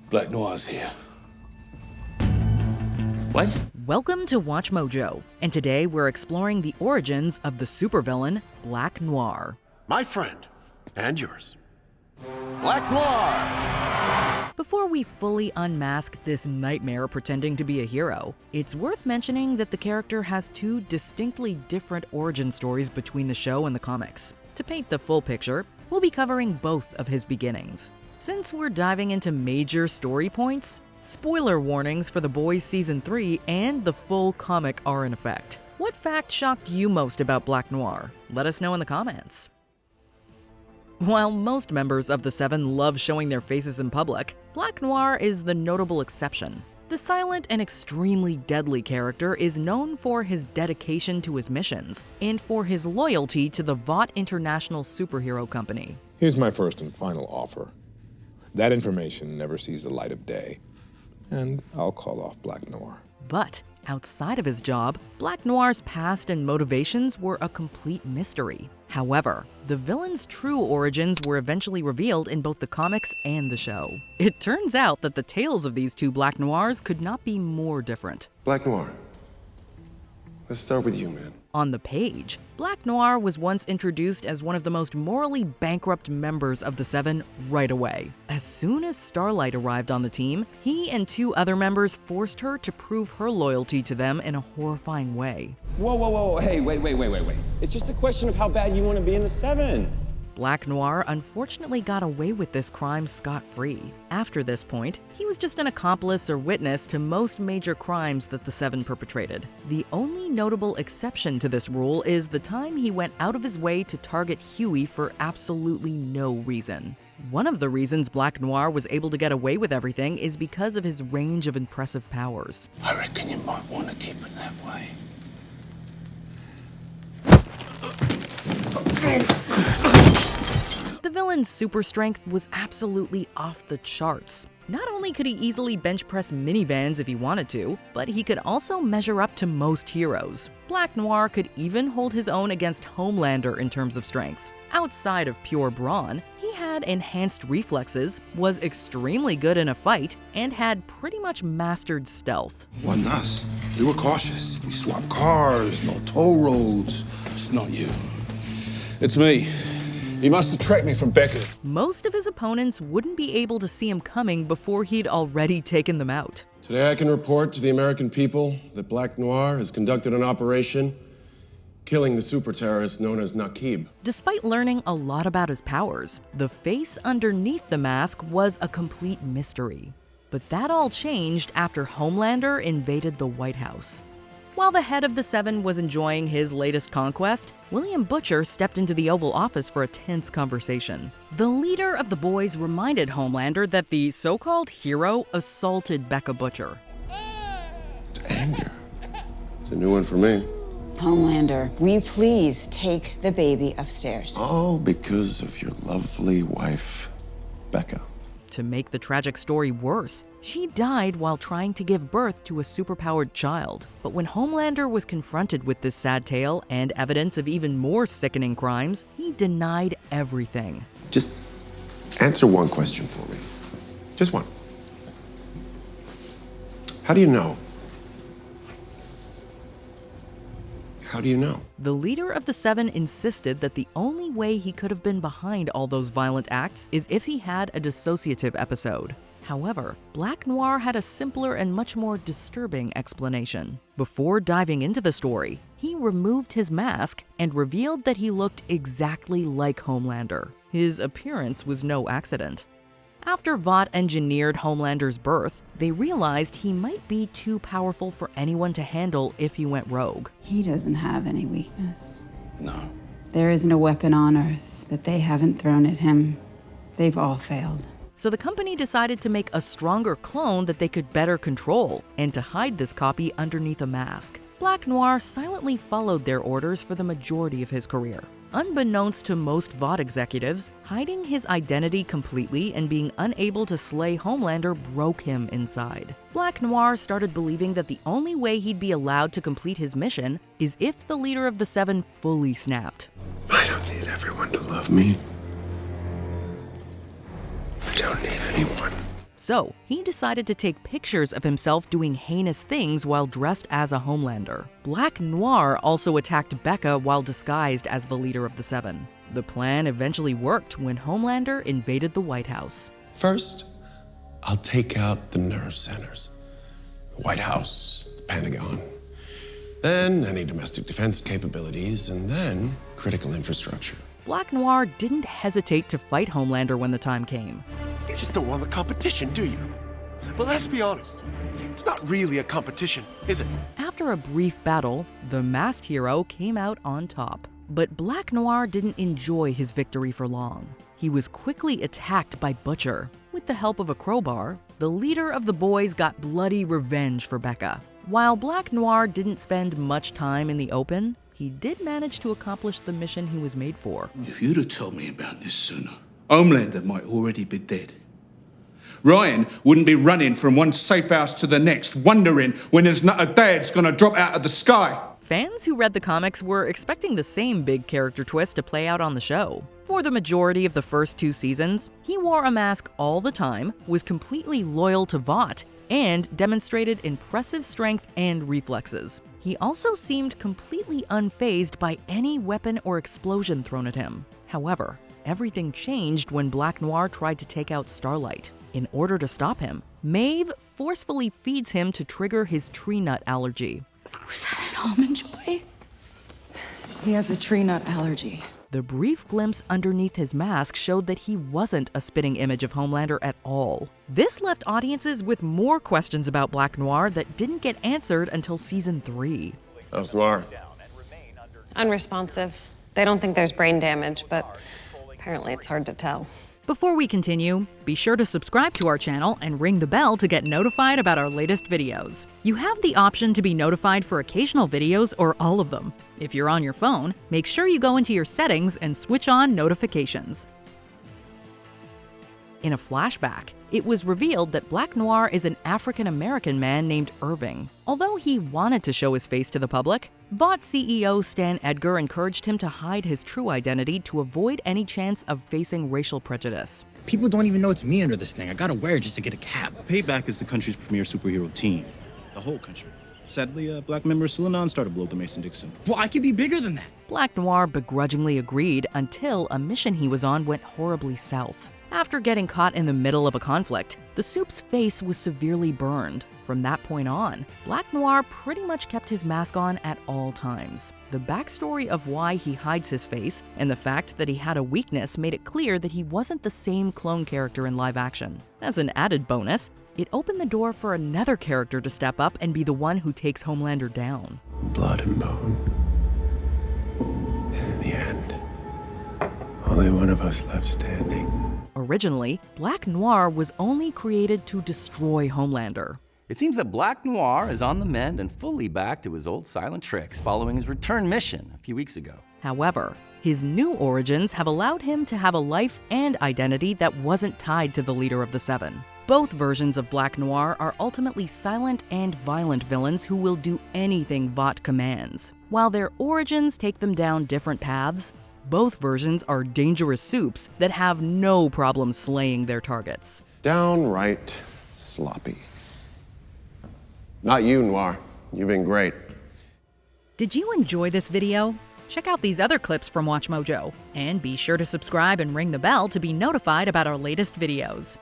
Black Noir's here. What? Welcome to Watch Mojo, and today we're exploring the origins of the supervillain Black Noir. My friend, and yours, Black Noir! Before we fully unmask this nightmare pretending to be a hero, it's worth mentioning that the character has two distinctly different origin stories between the show and the comics. To paint the full picture, we'll be covering both of his beginnings. Since we're diving into major story points, spoiler warnings for The Boys Season 3 and the full comic are in effect. What fact shocked you most about Black Noir? Let us know in the comments. While most members of the Seven love showing their faces in public, Black Noir is the notable exception. The silent and extremely deadly character is known for his dedication to his missions and for his loyalty to the Vought International Superhero Company. Here's my first and final offer. That information never sees the light of day, and I'll call off Black Noir. But outside of his job, Black Noir's past and motivations were a complete mystery. However, the villain's true origins were eventually revealed in both the comics and the show. It turns out that the tales of these two Black Noirs could not be more different. Black Noir, let's start with you, man. On the page, Black Noir was once introduced as one of the most morally bankrupt members of the Seven right away. As soon as Starlight arrived on the team, he and two other members forced her to prove her loyalty to them in a horrifying way. Whoa, hey, wait. It's just a question of how bad you want to be in the Seven. Black Noir unfortunately got away with this crime scot-free. After this point, he was just an accomplice or witness to most major crimes that the Seven perpetrated. The only notable exception to this rule is the time he went out of his way to target Huey for absolutely no reason. One of the reasons Black Noir was able to get away with everything is because of his range of impressive powers. I reckon you might want to keep it that way. The villain's super strength was absolutely off the charts. Not only could he easily bench press minivans if he wanted to, but he could also measure up to most heroes. Black Noir could even hold his own against Homelander in terms of strength. Outside of pure brawn, he had enhanced reflexes, was extremely good in a fight, and had pretty much mastered stealth. Wasn't us. We were cautious. We swapped cars, no toll roads. It's not you. It's me. You must have tracked me from Becker's. Most of his opponents wouldn't be able to see him coming before he'd already taken them out. Today I can report to the American people that Black Noir has conducted an operation killing the super terrorist known as Naqib. Despite learning a lot about his powers, the face underneath the mask was a complete mystery. But that all changed after Homelander invaded the White House. While the head of the Seven was enjoying his latest conquest, William Butcher stepped into the Oval Office for a tense conversation. The leader of the boys reminded Homelander that the so-called hero assaulted Becca Butcher. It's anger. It's a new one for me. Homelander, will you please take the baby upstairs? All because of your lovely wife, Becca. To make the tragic story worse, she died while trying to give birth to a superpowered child. But when Homelander was confronted with this sad tale and evidence of even more sickening crimes, he denied everything. Just answer one question for me. Just one. How do you know? How do you know? The leader of the Seven insisted that the only way he could have been behind all those violent acts is if he had a dissociative episode. However, Black Noir had a simpler and much more disturbing explanation. Before diving into the story, he removed his mask and revealed that he looked exactly like Homelander. His appearance was no accident. After Vought engineered Homelander's birth, they realized he might be too powerful for anyone to handle if he went rogue. He doesn't have any weakness. No. There isn't a weapon on Earth that they haven't thrown at him. They've all failed. So the company decided to make a stronger clone that they could better control, and to hide this copy underneath a mask. Black Noir silently followed their orders for the majority of his career. Unbeknownst to most Vought executives, hiding his identity completely and being unable to slay Homelander broke him inside. Black Noir started believing that the only way he'd be allowed to complete his mission is if the leader of the Seven fully snapped. I don't need everyone to love me. I don't need anyone. So he decided to take pictures of himself doing heinous things while dressed as a Homelander. Black Noir also attacked Becca while disguised as the leader of the Seven. The plan eventually worked when Homelander invaded the White House. First, I'll take out the nerve centers. The White House, the Pentagon. Then any domestic defense capabilities, and then critical infrastructure. Black Noir didn't hesitate to fight Homelander when the time came. You just don't want the competition, do you? But let's be honest, it's not really a competition, is it? After a brief battle, the masked hero came out on top. But Black Noir didn't enjoy his victory for long. He was quickly attacked by Butcher. With the help of a crowbar, the leader of the boys got bloody revenge for Becca. While Black Noir didn't spend much time in the open, he did manage to accomplish the mission he was made for. If you'd have told me about this sooner, Homelander might already be dead. Ryan wouldn't be running from one safe house to the next, wondering when his dad's gonna drop out of the sky. Fans who read the comics were expecting the same big character twist to play out on the show. For the majority of the first 2 seasons, he wore a mask all the time, was completely loyal to Vought, and demonstrated impressive strength and reflexes. He also seemed completely unfazed by any weapon or explosion thrown at him. However, everything changed when Black Noir tried to take out Starlight. In order to stop him, Maeve forcefully feeds him to trigger his tree nut allergy. Was that an almond joy? He has a tree nut allergy. The brief glimpse underneath his mask showed that he wasn't a spitting image of Homelander at all. This left audiences with more questions about Black Noir that didn't get answered until season 3. How's Noir? Unresponsive. They don't think there's brain damage, but apparently it's hard to tell. Before we continue, be sure to subscribe to our channel and ring the bell to get notified about our latest videos. You have the option to be notified for occasional videos or all of them. If you're on your phone, make sure you go into your settings and switch on notifications. In a flashback, it was revealed that Black Noir is an African-American man named Irving. Although he wanted to show his face to the public, Vought CEO Stan Edgar encouraged him to hide his true identity to avoid any chance of facing racial prejudice. People don't even know it's me under this thing. I gotta wear it just to get a cab. Payback is the country's premier superhero team. The whole country. Sadly, a black member is still a non-starter below the Mason-Dixon. Well, I could be bigger than that. Black Noir begrudgingly agreed until a mission he was on went horribly south. After getting caught in the middle of a conflict, the Soup's face was severely burned. From that point on, Black Noir pretty much kept his mask on at all times. The backstory of why he hides his face and the fact that he had a weakness made it clear that he wasn't the same clone character in live action. As an added bonus, it opened the door for another character to step up and be the one who takes Homelander down. Blood and bone. In the end, only one of us left standing. Originally, Black Noir was only created to destroy Homelander. It seems that Black Noir is on the mend and fully back to his old silent tricks following his return mission a few weeks ago. However, his new origins have allowed him to have a life and identity that wasn't tied to the leader of the Seven. Both versions of Black Noir are ultimately silent and violent villains who will do anything Vought commands. While their origins take them down different paths, both versions are dangerous soups that have no problem slaying their targets. Downright sloppy. Not you, Noir. You've been great. Did you enjoy this video? Check out these other clips from WatchMojo, and be sure to subscribe and ring the bell to be notified about our latest videos.